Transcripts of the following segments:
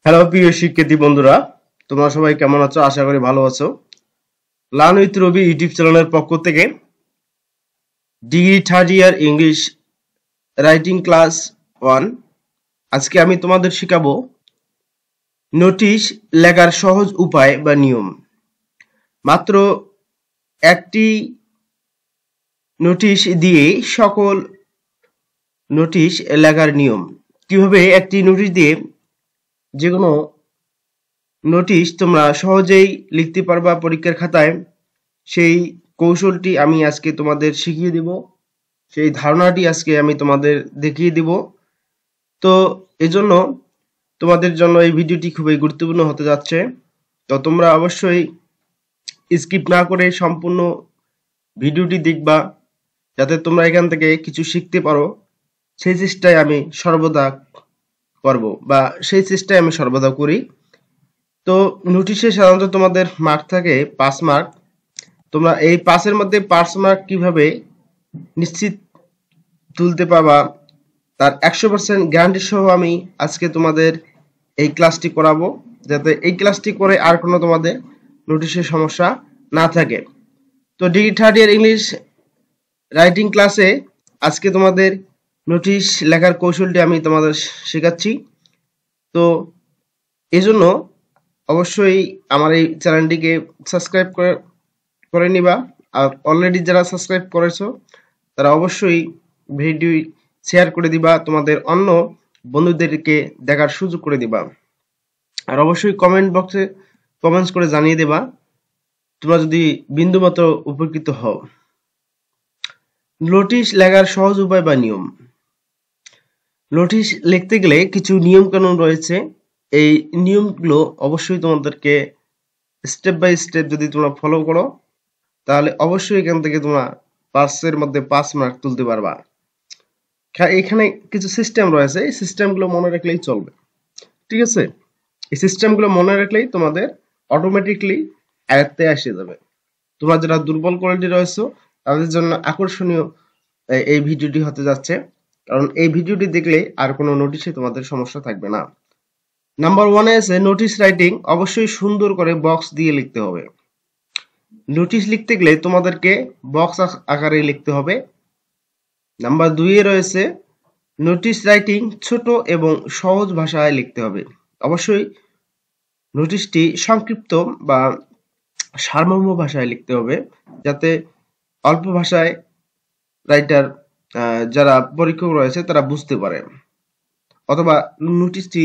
Hello প্রিয় শিক্ষার্থী বন্ধুরা, তোমরা সবাই কেমন আছো? আশা করি ভালো আছো। লার্ন উইথ রবি ইউটিউব চ্যানেলের পক্ষ থেকে degree third year English writing class 1। আজকে আমি তোমাদের শেখাবো নোটিশ লেখার সহজ উপায় বা নিয়ম। মাত্র একটি নোটিশ দিয়ে সকল নোটিশ লেখার নিয়ম। কিভাবে একটি নোটিশ দিয়ে যে কোনো নোটিশ তোমরা সহজেই লিখতে পারবা পরীক্ষার খাতায়, সেই কৌশলটি আমি আজকে তোমাদের শিখিয়ে দিব, সেই ধারণাটি আজকে আমি তোমাদের দেখিয়ে দিব। তো এজন্য তোমাদের জন্য এই ভিডিওটি খুবই গুরুত্বপূর্ণ হতে যাচ্ছে। তো তোমরা অবশ্যই স্কিপ না করে সম্পূর্ণ ভিডিওটি দেখবা, যাতে তোমরা এখান থেকে কিছু শিখতে পারো। সেই চেষ্টাই আমি সর্বদা করব, বা সেই চেষ্টাই আমি সর্বদা করি। তো নোটিশে সাধারণত তোমাদের মার্ক থাকে 5 মার্ক। তোমরা এই 5-এর মধ্যে 5 মার্ক কিভাবে নিশ্চিত তুলতে পারবা তার 100% গ্যারান্টি সহ আমি আজকে তোমাদের এই ক্লাসটি করাবো, যাতে এই ক্লাসটি করে আর কোনো তোমাদের নোটিশের সমস্যা না থাকে। তো degree third year English writing ক্লাসে আজকে তোমাদের নোটিশ লেখার কৌশলটি আমি তোমাদের শেখাচ্ছি। তো এজন্য অবশ্যই আমার এই চ্যানেলটিকে সাবস্ক্রাইব করে নিবা। আর অলরেডি যারা সাবস্ক্রাইব করেছো তারা অবশ্যই ভিডিও শেয়ার করে দিবা, তোমাদের অন্য বন্ধুদেরকে দেখার সুযোগ করে দিবা। আর অবশ্যই কমেন্ট বক্সে কমেন্টস করে জানিয়ে দেবা তোমরা যদি বিন্দুমাত্র উপকৃত হও। নোটিশ লেখার সহজ উপায় বা নিয়ম। নোটিশ লিখতে গেলে কিছু নিয়ম কানুন রয়েছে। এই নিয়মগুলো অবশ্যই তোমাদেরকে স্টেপ বাই স্টেপ যদি তোমরা ফলো করো, তাহলে অবশ্যই এখান থেকে তোমরা 5-এর মধ্যে 5 মার্ক তুলতে পারবা। এখানে কিছু সিস্টেম রয়েছে, এই সিস্টেমগুলো মনে রাখলেই চলবে, ঠিক আছে? এই সিস্টেমগুলো মনে রাখলেই তোমাদের অটোমেটিকলি আয়ত্তে এসে যাবে। তোমরা যারা দুর্বল কোয়ালিটি রয়েছে তাদের জন্য আকর্ষণীয় এই ভিডিওটি হতে যাচ্ছে, কারণ এই ভিডিওটি দেখলে আর কোনো নোটিশে তোমাদের সমস্যা থাকবে না। নাম্বার 1-এ আছে নোটিশ রাইটিং। অবশ্যই সুন্দর করে বক্স দিয়ে লিখতে হবে। নোটিশ লিখতে গেলে তোমাদেরকে বক্স আকারে লিখতে হবে। নাম্বার 2-এ রয়েছে নোটিশ রাইটিং ছোট এবং সহজ ভাষায় লিখতে হবে। অবশ্যই নোটিশটি সংক্ষিপ্ত বা সারমর্ম ভাষায় লিখতে হবে, যাতে অল্প ভাষায় রাইটার যারা পরীক্ষক রয়েছে তারা বুঝতে পারে, অথবা নোটিশটি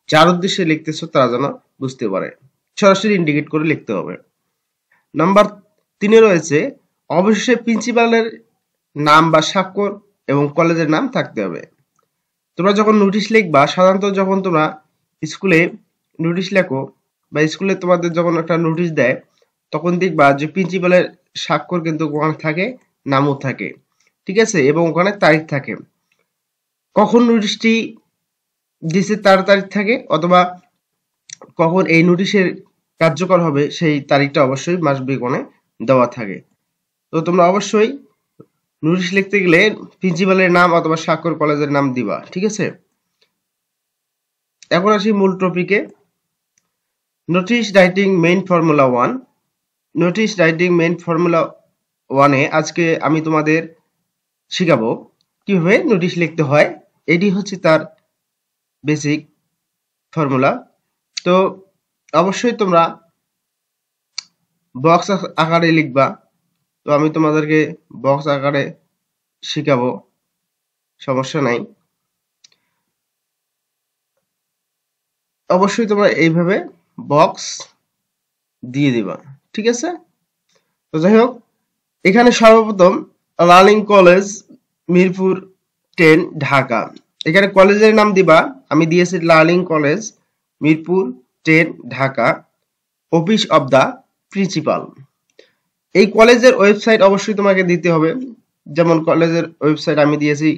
যার উদ্দেশ্যে লিখতেছো তারা যেন বুঝতে পারে। সরাসরি ইন্ডিকেট করে লিখতে হবে। নাম্বার 3-এ রয়েছে অবশ্যই প্রিন্সিপালের নাম বা স্বাক্ষর এবং কলেজের নাম থাকতে হবে। তোমরা যখন নোটিশ লিখবা, সাধারণত যখন তোমরা স্কুলে নোটিশ লেখো বা স্কুলে তোমাদের যখন একটা নোটিশ দেয়, তখন দেখবা যে প্রিন্সিপালের স্বাক্ষর কিন্তু ওখানে থাকে, নামও থাকে, ঠিক আছে, এবং ওখানে তারিখ থাকে। কখন নোটিশটি দিছে তার তারিখ থাকে, অথবা কখন এই নোটিশের কার্যকর হবে সেই তারিখটা অবশ্যই মাস বিকনে দেওয়া থাকে। তো তোমরা অবশ্যই নোটিশ লিখতে গেলে প্রিন্সিপালের নাম অথবা স্বাক্ষর কলেজের নাম দিবা, ঠিক আছে? এখন আসি মূল টপিকে। Notice writing main formula 1। Notice writing main formula 1-এ আজকে আমি তোমাদের শিখাবো কিভাবে নোটিশ লিখতে হয়। এটি হচ্ছে তার বেসিক ফর্মুলা। তো অবশ্যই তোমরা বক্স আকারে লিখবা। তো আমি তোমাদেরকে বক্স আকারে শিখাবো, সমস্যা নাই। অবশ্যই তোমরা এইভাবে বক্স দিয়ে দিবা, ঠিক আছে? তো যাই হোক, এখানে সর্বপ্রথম লার্নিং কলেজ মিরপুর 10 ঢাকা। এখানে কলেজের নাম দিবা, আমি দিয়েছি learning college Mirpur 10 Dhaka, office of the principal. এই কলেজের ওয়েবসাইট অবশ্যই তোমাকে দিতে হবে। যেমন কলেজের ওয়েবসাইট আমি দিয়েছি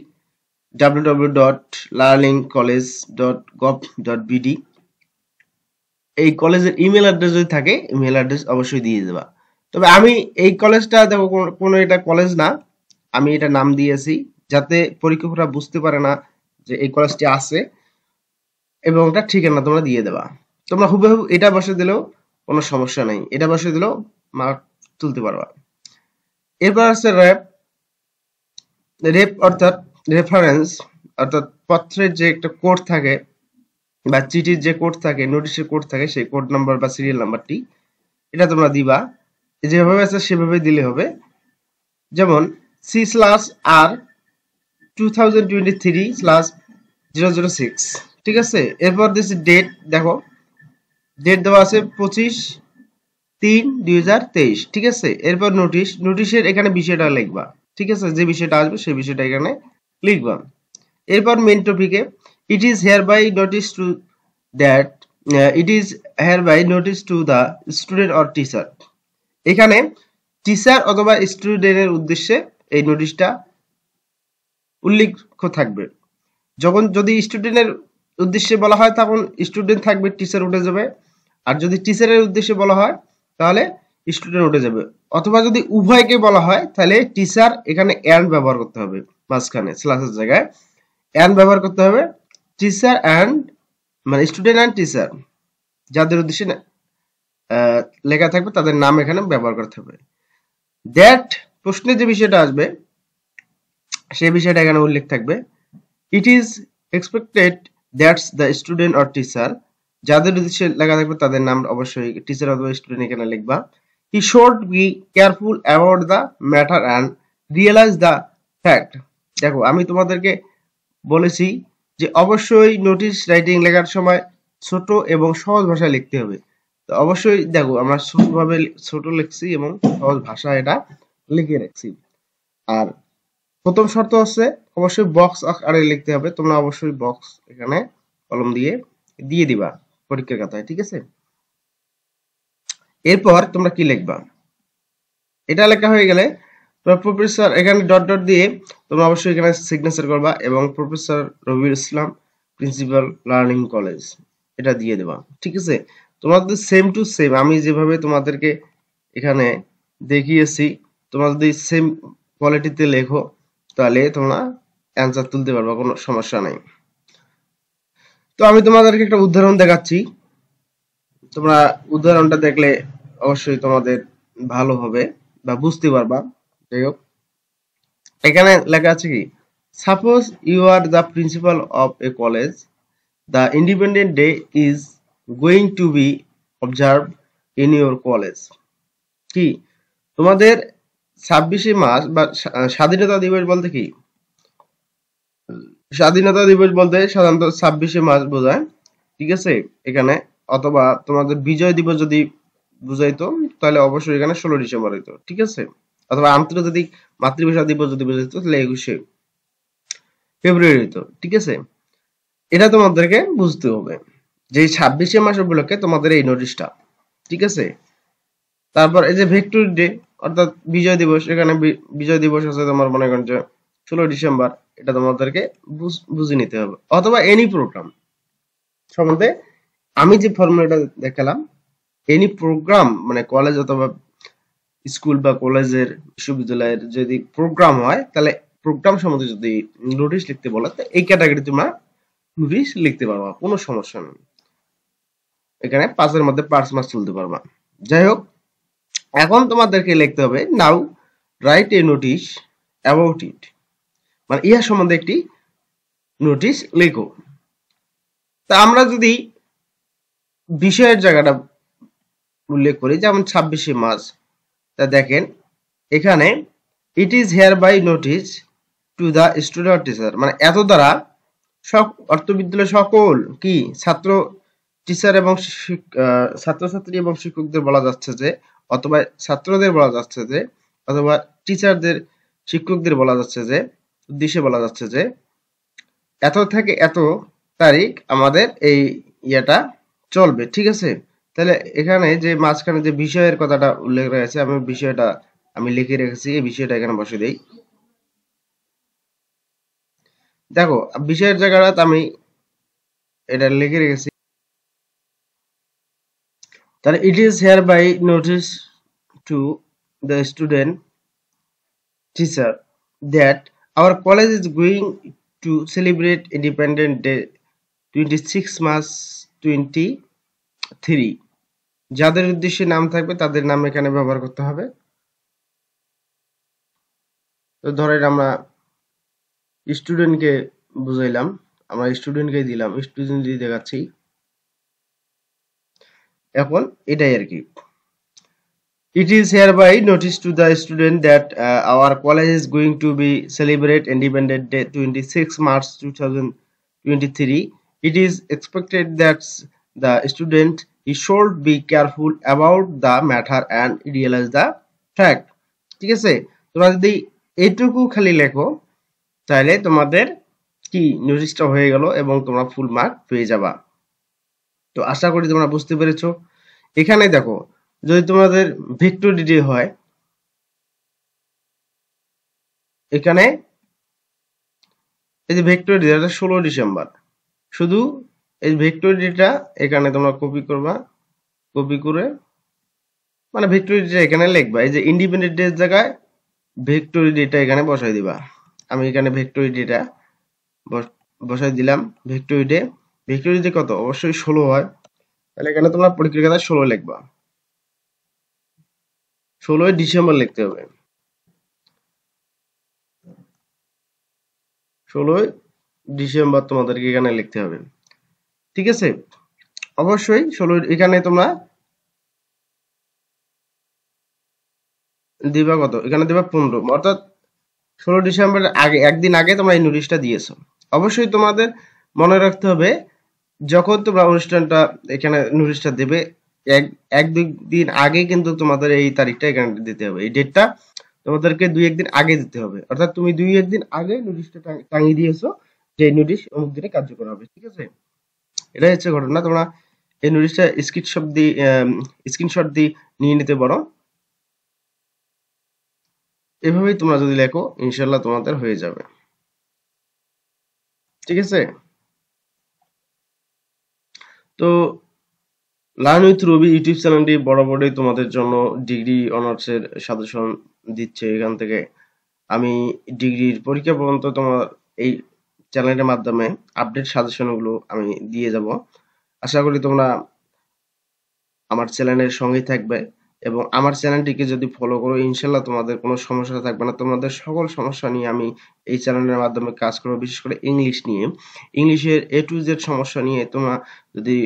www.learningcollege.gov.bd। এই কলেজের ইমেল অ্যাড্রেস যদি থাকে, ইমেল অ্যাড্রেস অবশ্যই দিয়ে দেবা। তবে আমি এই কলেজটা দেখো কোনো এটা কলেজ না, আমি এটা নাম দিয়েছি যাতে পরীক্ষকরা বুঝতে পারে না যে এই কলেজটি আছে। এবং একটা ঠিকানা তোমরা দিয়ে দেবা। তোমরা হুবহু এটা বসে দিলেও কোনো সমস্যা নেই, এটা বসে দিলেও মার্ক তুলতে পারবা। এরপর আছে রেপ অর্থাৎ রেফারেন্স, অর্থাৎ পত্রের যে একটা কোড থাকে বা চিঠির যে কোড থাকে, নোটিশের কোড থাকে, সেই কোড নাম্বার বা সিরিয়াল নাম্বারটি এটা তোমরা দিবা। যেভাবে আছে সেভাবে দিলে হবে। যেমন C/R 2023/006, ঠিক আছে। এরপর দিচ্ছি ডেট, দেখো ডেট দেওয়া আছে 25/3/2023, ঠিক আছে। এরপর নোটিশের এখানে বিষয়টা লিখবা, ঠিক আছে, যে বিষয়টা আসবে সেই বিষয়টা এখানে লিখবা। এরপর মেইন টপিকে it is hereby notice to that it is hereby notice to the student or teacher. এখানে টিচার অথবা স্টুডেন্টের উদ্দেশ্যে এই নোটিশটা উল্লেখ থাকবে। যদি স্টুডেন্টের উদ্দেশ্যে বলা হয় তখন স্টুডেন্ট থাকবে, টিচার উঠে যাবে। আর যদি টিচারের উদ্দেশ্যে বলা হয় তাহলে স্টুডেন্ট উঠে যাবে। অথবা যদি উভয়কে বলা হয় তাহলে টিচার এখানে অ্যান্ড ব্যবহার করতে হবে, মাঝখানে স্ল্যাশের জায়গায় অ্যান্ড ব্যবহার করতে হবে। টিচার অ্যান্ড মানে স্টুডেন্ট অ্যান্ড টিচার যাদের উদ্দেশ্যে লেখা থাকবে তাদের নাম এখানে ব্যবহার করতে হবে। দ্যাট প্রশ্নে যে বিষয়টা আসবে সেই বিষয়টা এখানে উল্লেখ থাকবে। It is expected that's the student or teacher, যাদের উদ্দেশ্যে লেখা থাকবে তাদের নাম অবশ্যই টিচার অথবা স্টুডেন্ট এখানে লিখবা। He should be careful about the matter and realise the fact. দেখো আমি তোমাদেরকে বলেছি যে অবশ্যই নোটিশ রাইটিং লেখার সময় ছোট এবং সহজ ভাষায় লিখতে হবে। তো অবশ্যই দেখো আমরা ছোট লিখছি এবং সহজ ভাষায় এটা লিখে রাখছি। আর প্রথম শর্ত হচ্ছে অবশ্যই বক্স আকারে লিখতে হবে। তোমরা অবশ্যই বক্স এখানে কলম দিয়ে দিবা পরীক্ষার খাতায়, ঠিক আছে। এরপর তোমরা কি লিখবা, এটা লেখা হয়ে গেলে প্রফেসর এখানে ডট ডট দিয়ে তোমরা অবশ্যই এখানে সিগনেচার করবা এবং professor Rabiul Islam, principal, learning college, এটা দিয়ে দেবা, ঠিক আছে। তোমাদের সেম টু সেম আমি যেভাবে তোমাদেরকে এখানে দেখিয়েছি তোমরা যদি সেম কোয়ালিটিতে লেখো তাহলে তোমরা অ্যান্সার তুলতে পারবা, কোনো সমস্যা নাই। তো আমি তোমাদেরকে একটা উদাহরণ দেখাচ্ছি, তোমরা উদাহরণটা দেখলে অবশ্যই তোমাদের ভালো হবে বা বুঝতে পারবা। যাই হোক এখানে লেখা আছে কি, suppose you are the principal of a college, the independence day is going to be observe in your college. কি তোমাদের 26শে মার্চ বা স্বাধীনতা দিবস বলতে কি, স্বাধীনতা দিবস বলতে সাধারণত 26শে মার্চ বোঝায়, ঠিক আছে এখানে। অথবা তোমাদের বিজয় দিবস যদি বুঝাইতো তাহলে অবশ্যই এখানে 16 ডিসেম্বর হইতো, ঠিক আছে। অথবা আন্তর্জাতিক মাতৃভাষা দিবস যদি বুঝাইতো তাহলে 21শে ফেব্রুয়ারি হইতো, ঠিক আছে। এটা তোমাদেরকে বুঝতে হবে যে 26শে মাস উপলক্ষে তোমাদের এই নোটিশটা, ঠিক আছে। তারপর এই যে ভিক্টোরি ডে অর্থাৎ বিজয় দিবস, এখানে বিজয় দিবস আছে তোমার মনে করেন যে 16 ডিসেম্বর, এটা তোমাদেরকে বুঝে নিতে হবে। অথবা এনি প্রোগ্রাম সম্বন্ধে আমি যে ফর্মুলাটা দেখালাম, এনি প্রোগ্রাম মানে কলেজ অথবা স্কুল বা কলেজের বিশ্ববিদ্যালয়ের যদি প্রোগ্রাম হয় তাহলে প্রোগ্রাম সম্বন্ধে যদি নোটিশ লিখতে বলে এই ক্যাটাগরি তোমরা নোটিশ লিখতে পারবা, কোনো সমস্যা নেই। এখানে 5-এর মধ্যে 5 মার্কস তুলতে পারবা। যাই হোক এখন তোমাদেরকে লিখতে হবে now write a notice about it, মানে ইহা সম্বন্ধে একটি নোটিশ লেখো। তা আমরা যদি বিষয়ের জায়গাটা উল্লেখ করি যেমন 26শে মার্চ, তা দেখেন এখানে it is hereby notice to the student teacher, মানে এত দ্বারা অর্থ বিদ্যালয়ের সকল কি ছাত্র টিচার এবং ছাত্রছাত্রী এবং শিক্ষকদের বলা যাচ্ছে যে, অথবা ছাত্রদের বলা যাচ্ছে যে, অথবা টিচারদের শিক্ষকদের বলা যাচ্ছে যে, উদ্দেশ্যে বলা যাচ্ছে যে এত থেকে এত তারিখ আমাদের এই ইয়েটা চলবে, ঠিক আছে। তাহলে এখানে যে মাঝখানে যে বিষয়ের কথাটা উল্লেখ রয়েছে আমি বিষয়টা আমি লিখে রেখেছি, এই বিষয়টা এখানে বসে দেই। দেখো বিষয়ের জায়গাটা আমি এটা লিখে রেখেছি। তাহলে it is hereby notice to the student teacher that our college is going to celebrate Independence Day 26 March 23। যাদের উদ্দেশ্যে নাম থাকবে তাদের নাম এখানে ব্যবহার করতে হবে। তো ধরেন আমরা স্টুডেন্টকে বুঝাইলাম, আমরা স্টুডেন্টকে দিলাম, স্টুডেন্ট দিয়ে দেখাচ্ছি। এখন এটাই আর কি। It is hereby noticed to the student that our college is going to be celebrate Independence Day 26 March 2023. It is expected that the student he should be careful about the matter and realize the fact. ঠিক আছে, তোমরা যদি এইটুকু খালি লেখো তাহলে তোমাদের কি নোটিশটা হয়ে গেল এবং তোমরা ফুল মার্ক পেয়ে যাবা। তো আশা করি তোমরা বুঝতে পেরেছো। এখানে দেখো, যদি তোমাদের ভিক্টোরিয়া হয়, এখানে এই যে ভিক্টোরিয়াটা 16 ডিসেম্বর, শুধু এই ভিক্টোরিয়াটা এখানে তোমরা কপি করবা, কপি করে মানে ভিক্টোরিয়াটা এখানে লিখবা। এই যে ইন্ডিপেন্ডেন্ট ডে জায়গায় ভিক্টোরিয়াটা এখানে বসাই দিবা। আমি এখানে ভিক্টোরিয়াটা বসাই দিলাম। ভিক্টোরিয়া, ভিক্টোরিয়া কত? অবশ্যই 16 হয়, তাহলে এখানে তোমরা পরীক্ষার খাতায় 16 লিখবা। 16 ডিসেম্বর লিখতে হবে, 16 ডিসেম্বর তোমাদেরকে এখানে লিখতে হবে। ঠিক আছে, অবশ্যই 16 এখানে তোমরা দিবা কত? এখানে দিবা 15, অর্থাৎ 16 ডিসেম্বরের আগে, একদিন আগে তোমরা এই নোটিশটা দিয়েছো। অবশ্যই তোমাদের মনে রাখতে হবে, যখন তোমরা অনুষ্ঠানটা এখানে নোটিশটা দেবে, এক এক দুই দিন আগে কিন্তু তোমাদের এই তারিখটা এখানে দিতে হবে। এই ডেটটা তোমাদেরকে 2-1 দিন আগে দিতে হবে, অর্থাৎ তুমি 2-1 দিন আগে নোটিশটা টাঙিয়ে দিয়েছো যে নোটিশ অমুক দিনে কার্যকর হবে। ঠিক আছে, এটাই হচ্ছে ঘটনা। তোমরা এই নোটিশটা স্ক্রিনশট দিয়ে নিয়ে নিতে পারো। এভাবেই তোমরা যদি লেখো ইনশাল্লাহ তোমাদের হয়ে যাবে। ঠিক আছে, তো লার্ন উইথ রবি ইউটিউব চ্যানেলটি বরাবরই তোমাদের জন্য ডিগ্রি অনার্সের সাজেশন দিচ্ছে। এখান থেকে আমি ডিগ্রির পরীক্ষা পর্যন্ত তোমার এই চ্যানেলের মাধ্যমে আপডেট সাজেশনগুলো আমি দিয়ে যাব। আশা করি তোমরা আমার চ্যানেলের সঙ্গেই থাকবে এবং আমার চ্যানেলটিকে যদি ফলো করো ইনশাল্লাহ তোমাদের কোনো সমস্যা থাকবে না। তোমাদের সকল সমস্যা নিয়ে আমি এই চ্যানেলের মাধ্যমে কাজ করব, বিশেষ করে ইংলিশ নিয়ে। ইংলিশের A to Z সমস্যা নিয়ে তোমরা যদি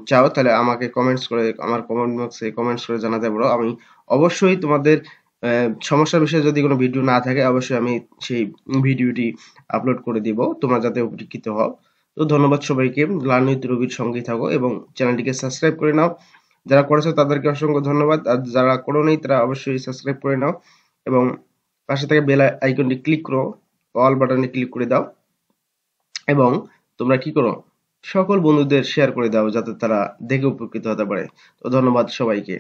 চাও তাহলে আমাকে কমেন্টস করে, আমার কমেন্ট বক্সে কমেন্টস করে জানাতে পারো। আমি অবশ্যই তোমাদের সমস্যার বিষয়ে যদি কোনো ভিডিও না থাকে অবশ্যই আমি সেই ভিডিওটি আপলোড করে দিব, তোমরা যাতে উপকৃত হও। তো ধন্যবাদ সবাইকে। লার্ন উইথ রবির সঙ্গেই থাকো এবং চ্যানেলটিকে সাবস্ক্রাইব করে নাও। যারা করেছো তাদেরকে অসংখ্য ধন্যবাদ, আর যারা করোনি তারা অবশ্যই সাবস্ক্রাইব করে নাও এবং পাশে থেকে বেল আইকনটি ক্লিক করো, অল বাটনে ক্লিক করে দাও এবং তোমরা কি করো, সকল বন্ধুদের শেয়ার করে দাও যাতে তারা দেখে উপকৃত হতে পারে। তো ধন্যবাদ সবাইকে।